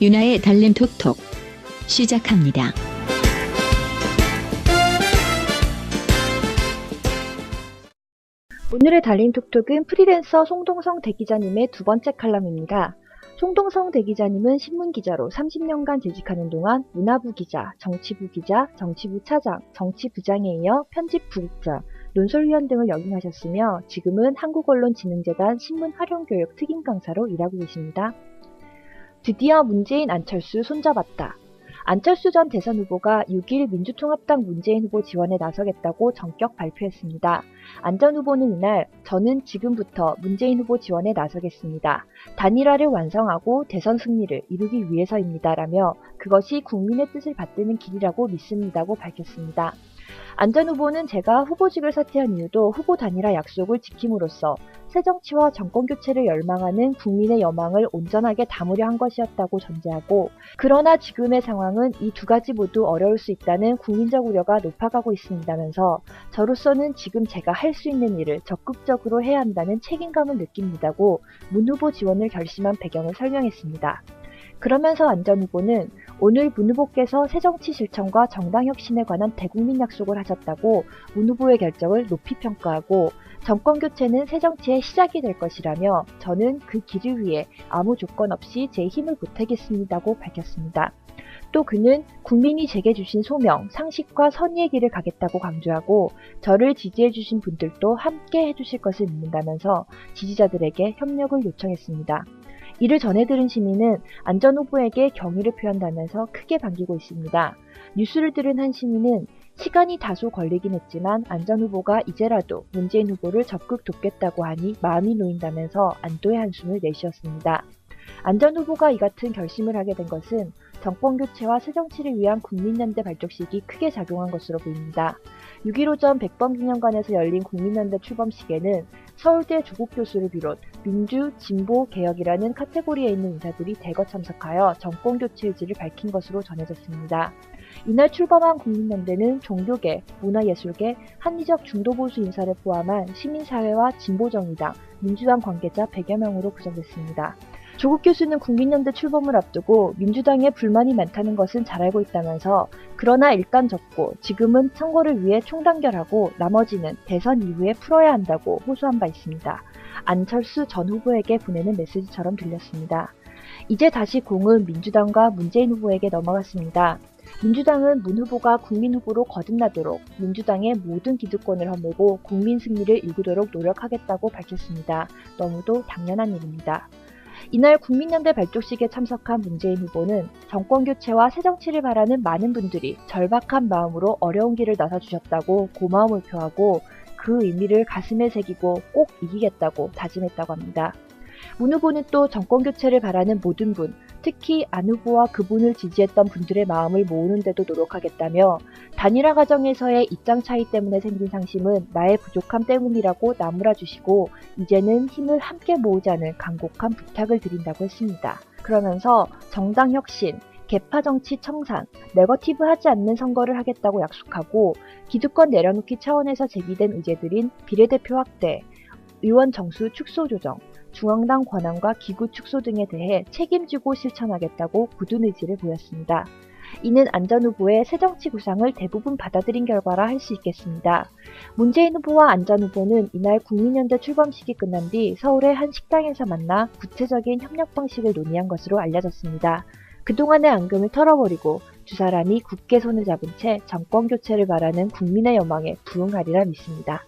유나의 달림 톡톡 시작합니다. 오늘의 달림 톡톡은 프리랜서 송동성 대기자님의 두 번째 칼럼입니다. 송동성 대기자님은 신문기자로 30년간 재직하는 동안 문화부 기자, 정치부 기자, 정치부 차장, 정치부장에 이어 편집부국장, 논설위원 등을 역임하셨으며 지금은 한국언론진흥재단 신문활용교육 특임 강사로 일하고 계십니다. 드디어 문재인 안철수 손잡았다. 안철수 전 대선 후보가 6일 민주통합당 문재인 후보 지원에 나서겠다고 전격 발표했습니다. 안 전 후보는 이날 저는 지금부터 문재인 후보 지원에 나서겠습니다. 단일화를 완성하고 대선 승리를 이루기 위해서입니다. 라며 그것이 국민의 뜻을 받드는 길이라고 믿습니다고 밝혔습니다. 안 전 후보는 제가 후보직을 사퇴한 이유도 후보 단일화 약속을 지킴으로써 새정치와 정권교체를 열망하는 국민의 여망을 온전하게 담으려 한 것이었다고 전제하고, 그러나 지금의 상황은 이 두 가지 모두 어려울 수 있다는 국민적 우려가 높아가고 있습니다면서 저로서는 지금 제가 할 수 있는 일을 적극적으로 해야 한다는 책임감을 느낍니다고 문 후보 지원을 결심한 배경을 설명했습니다. 그러면서 안 전 후보는 오늘 문 후보께서 새정치 실천과 정당 혁신에 관한 대국민 약속을 하셨다고 문 후보의 결정을 높이 평가하고, 정권교체는 새정치의 시작이 될 것이라며 저는 그 길을 위해 아무 조건 없이 제 힘을 보태겠습니다고 밝혔습니다. 또 그는 국민이 제게 주신 소명, 상식과 선의의 길을 가겠다고 강조하고 저를 지지해주신 분들도 함께 해주실 것을 믿는다면서 지지자들에게 협력을 요청했습니다. 이를 전해 들은 시민은 안 전 후보에게 경의를 표한다면서 크게 반기고 있습니다. 뉴스를 들은 한 시민은 시간이 다소 걸리긴 했지만 안 전 후보가 이제라도 문재인 후보를 적극 돕겠다고 하니 마음이 놓인다면서 안도의 한숨을 내쉬었습니다. 안 전 후보가 이 같은 결심을 하게 된 것은 정권교체와 새정치를 위한 국민연대 발족식이 크게 작용한 것으로 보입니다. 6.15 전 백범기념관에서 열린 국민연대 출범식에는 서울대 조국 교수를 비롯 민주, 진보, 개혁이라는 카테고리에 있는 인사들이 대거 참석하여 정권교체 의지를 밝힌 것으로 전해졌습니다. 이날 출범한 국민연대는 종교계, 문화예술계, 합리적 중도보수 인사를 포함한 시민사회와 진보정의당, 민주당 관계자 100여 명으로 구성됐습니다. 조국 교수는 국민연대 출범을 앞두고 민주당에 불만이 많다는 것은 잘 알고 있다면서 그러나 일단 접고 지금은 선거를 위해 총단결하고 나머지는 대선 이후에 풀어야 한다고 호소한 바 있습니다. 안철수 전 후보에게 보내는 메시지처럼 들렸습니다. 이제 다시 공은 민주당과 문재인 후보에게 넘어갔습니다. 민주당은 문 후보가 국민 후보로 거듭나도록 민주당의 모든 기득권을 허물고 국민 승리를 이루도록 노력하겠다고 밝혔습니다. 너무도 당연한 일입니다. 이날 국민연대 발족식에 참석한 문재인 후보는 정권교체와 새정치를 바라는 많은 분들이 절박한 마음으로 어려운 길을 나서주셨다고 고마움을 표하고 그 의미를 가슴에 새기고 꼭 이기겠다고 다짐했다고 합니다. 문 후보는 또 정권교체를 바라는 모든 분, 특히 안 후보와 그분을 지지했던 분들의 마음을 모으는 데도 노력하겠다며 단일화 과정에서의 입장 차이 때문에 생긴 상심은 나의 부족함 때문이라고 나무라 주시고 이제는 힘을 함께 모으자는 간곡한 부탁을 드린다고 했습니다. 그러면서 정당 혁신, 개파 정치 청산, 네거티브하지 않는 선거를 하겠다고 약속하고 기득권 내려놓기 차원에서 제기된 의제들인 비례대표 확대, 의원 정수 축소 조정, 중앙당 권한과 기구 축소 등에 대해 책임지고 실천하겠다고 굳은 의지를 보였습니다. 이는 안 전 후보의 새정치 구상을 대부분 받아들인 결과라 할 수 있겠습니다. 문재인 후보와 안 전 후보는 이날 국민연대 출범식이 끝난 뒤 서울의 한 식당에서 만나 구체적인 협력 방식을 논의한 것으로 알려졌습니다. 그동안의 앙금을 털어버리고 두 사람이 굳게 손을 잡은 채 정권교체를 바라는 국민의 여망에 부응하리라 믿습니다.